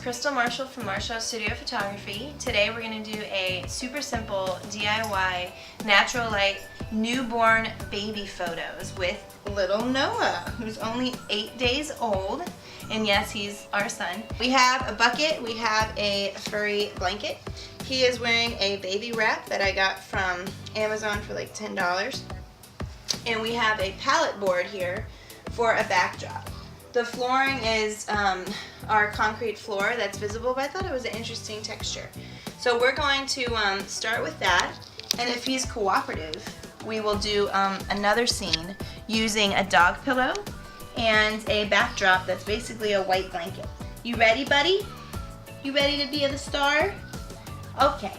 Crystal Marshall from Marshall Studio Photography. Today we're going to do a super simple DIY natural light newborn baby photos with little Noah, who's only 8 days old. And yes, he's our son. We have a bucket, we have a furry blanket. He is wearing a baby wrap that I got from Amazon for like $10. And we have a pallet board here for a backdrop. The flooring is our concrete floor that's visible, but I thought it was an interesting texture. So we're going to start with that, and if he's cooperative, we will do another scene using a dog pillow and a backdrop that's basically a white blanket. You ready, buddy? You ready to be the star? Okay.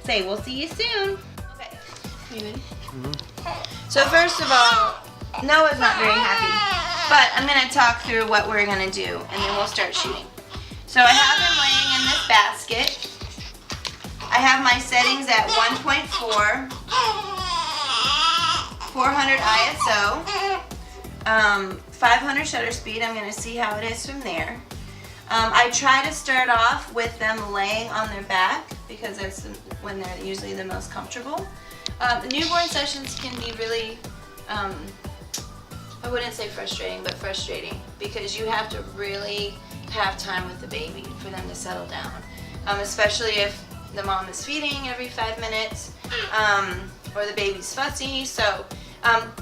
Say, we'll see you soon. Okay. You ready? So first of all, Noah's not very happy. But I'm going to talk through what we're going to do, and then we'll start shooting. So I have him laying in this basket. I have my settings at 1.4, 400 ISO, 500 shutter speed. I'm going to see how it is from there. I try to start off with them laying on their back because that's when they're usually the most comfortable. The newborn sessions can be really I wouldn't say frustrating, but frustrating because you have to really have time with the baby for them to settle down, especially if the mom is feeding every 5 minutes or the baby's fussy. So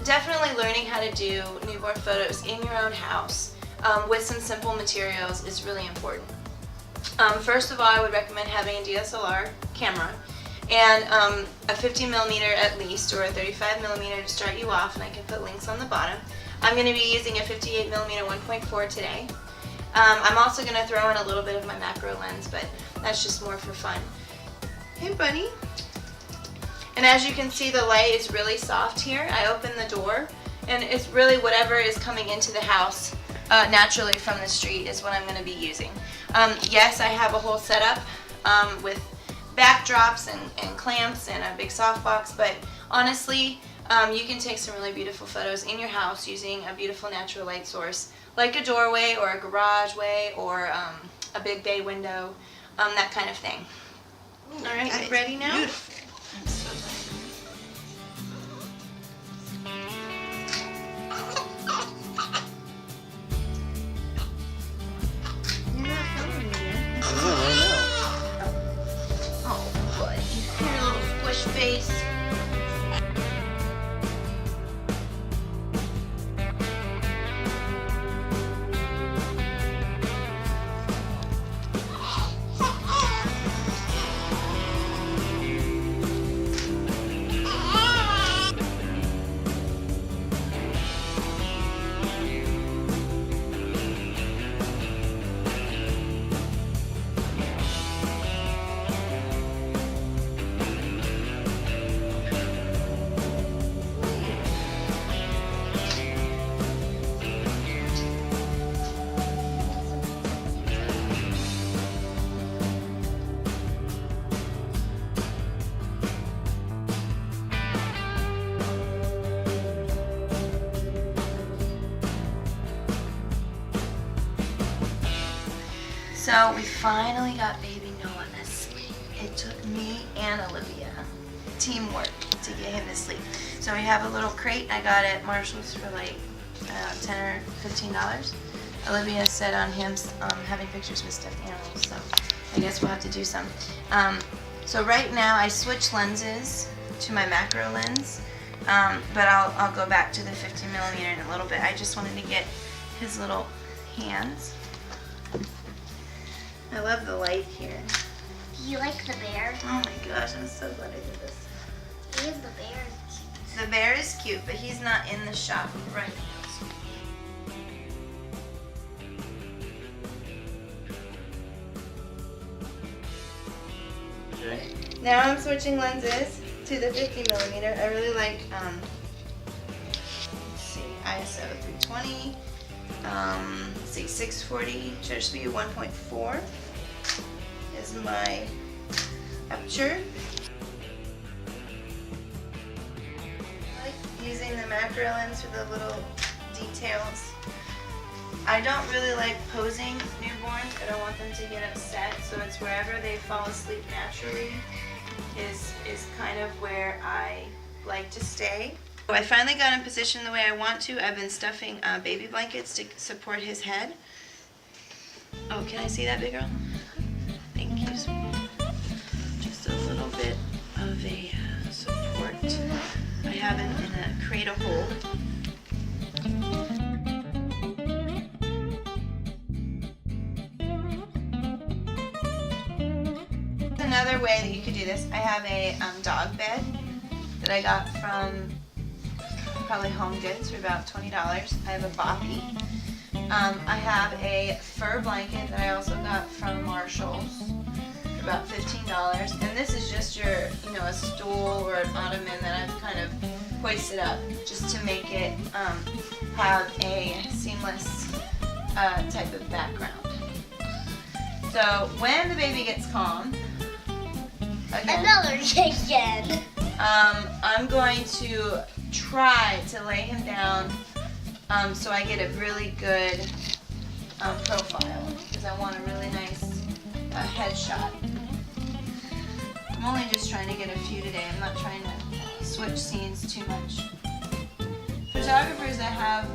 definitely learning how to do newborn photos in your own house with some simple materials is really important. First of all, I would recommend having a DSLR camera and a 50mm at least, or a 35mm to start you off, and I can put links on the bottom. I'm going to be using a 58mm 1.4 today. I'm also going to throw in a little bit of my macro lens, but that's just more for fun. Hey buddy. And as you can see, the light is really soft here. I open the door, and it's really whatever is coming into the house naturally from the street is what I'm going to be using. Yes, I have a whole setup with backdrops and clamps and a big softbox, but honestly, you can take some really beautiful photos in your house using a beautiful natural light source, like a doorway or a garage way or a big bay window, that kind of thing. Ooh, all right, you ready now? Beautiful. I'm so tired. You're not filming me yet. Oh, boy. Your little squish face. So we finally got baby Noah asleep. It took me and Olivia teamwork to get him to sleep. So we have a little crate I got at Marshall's for like $10 or $15. Olivia said on him having pictures with stuffed animals, so I guess we'll have to do some. So right now I switched lenses to my macro lens, but I'll go back to the 50mm in a little bit. I just wanted to get his little hands. I love the light here. Do you like the bear? Oh my gosh, I'm so glad I did this. Even the bear is cute. The bear is cute, but he's not in the shop right now. Okay. Now I'm switching lenses to the 50mm. I really like, let's see, ISO 320. Let's see, 640, shutter speed 1.4 is my aperture. I like using the macro lens for the little details. I don't really like posing newborns. I don't want them to get upset, so it's wherever they fall asleep naturally is kind of where I like to stay. So I finally got in position the way I want to. I've been stuffing baby blankets to support his head. Oh, can I see that, big girl? Thank you, sweetie. Just a little bit of a support. I have him in a cradle hold. Another way that you could do this, I have a dog bed that I got from probably Home Goods for about $20. I have a boppy. I have a fur blanket that I also got from Marshall's for about $15. And this is just your, a stool or an ottoman that I've kind of hoisted up just to make it have a seamless type of background. So when the baby gets calm, again, I'm going to try to lay him down so I get a really good profile, because I want a really nice headshot. I'm only just trying to get a few today. I'm not trying to switch scenes too much. Photographers that have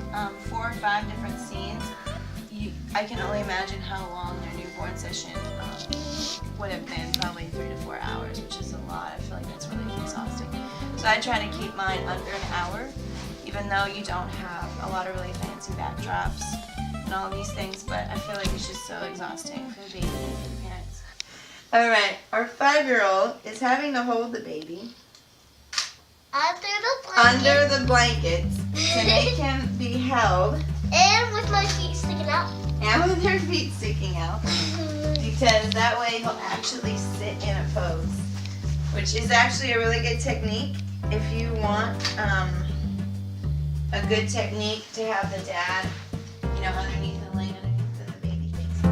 4 or 5 different scenes, I can only imagine how long their newborn session would have been, probably 3 to 4 hours, which is a lot. I feel like that's really exhausting. So I try to keep mine under an hour, even though you don't have a lot of really fancy backdrops and all of these things, but I feel like it's just so exhausting for the baby and for the parents. Alright, our 5-year-old is having to hold the baby under the blankets to make him be held. And with my feet sticking out. And with her feet sticking out. Because that way he'll actually sit in a pose, which is actually a really good technique if you want a good technique to have the dad, underneath and laying underneath the baby face.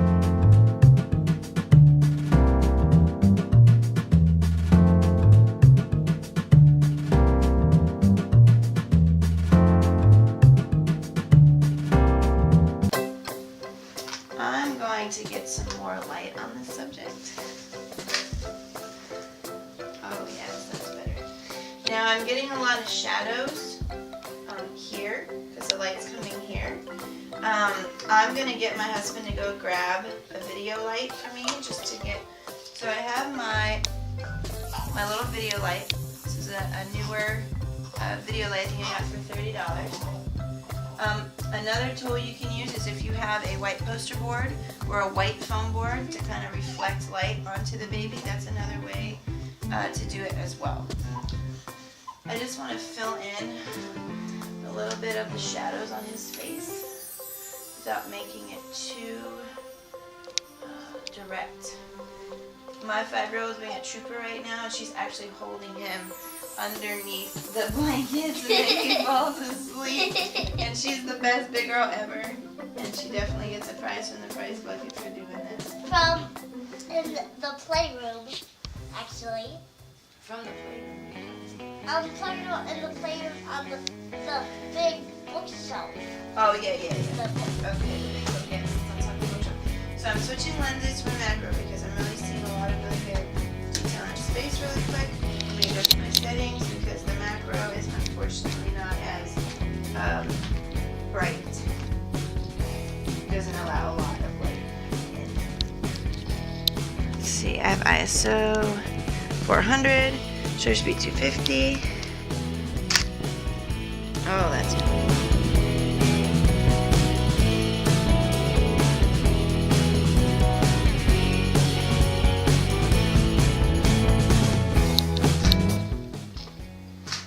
I'm going to get some more light on this subject. Oh yes, that's better. Now I'm getting a lot of shadows here because the light's coming here. I'm going to get my husband to go grab a video light for me just to get, so I have my little video light. This is a newer video light that I got for $30. Another tool you can use is if you have a white poster board or a white foam board to kind of reflect light onto the baby. That's another way to do it as well. I just want to fill in a little bit of the shadows on his face without making it too direct. My 5-year-old is being a trooper right now, and she's actually holding him underneath the blankets so that he falls asleep. And she's the best big girl ever. And she definitely gets a prize from the prize bucket for doing this. In the playroom, actually. From the playroom. I'm talking about in the playroom on the big bookshelf. Oh, yeah. The book. Okay, the big book, yes. That's on the bookshelf. So I'm switching lenses for macro because I'm really seeing a lot of really good detail in space really quick. I'm going to go to my settings because the macro is unfortunately not as bright. It doesn't allow a lot of light in. Let's see, I have ISO 400, shutter speed 250. Oh, that's cool.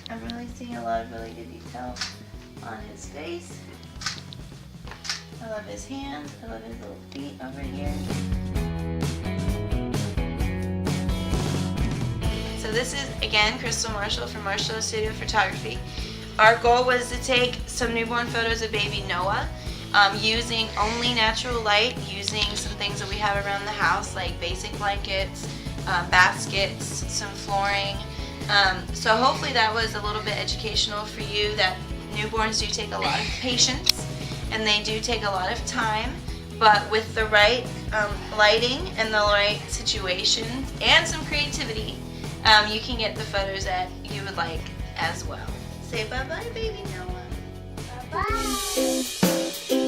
I'm really seeing a lot of really good detail on his face. I love his hands. I love his little feet over here. So this is, again, Crystal Marshall from Marshall Studio Photography. Our goal was to take some newborn photos of baby Noah using only natural light, using some things that we have around the house like basic blankets, baskets, some flooring. So hopefully that was a little bit educational for you, that newborns do take a lot of patience and they do take a lot of time, but with the right lighting and the right situation and some creativity, you can get the photos that you would like as well. Say bye-bye, baby Noah. Bye-bye.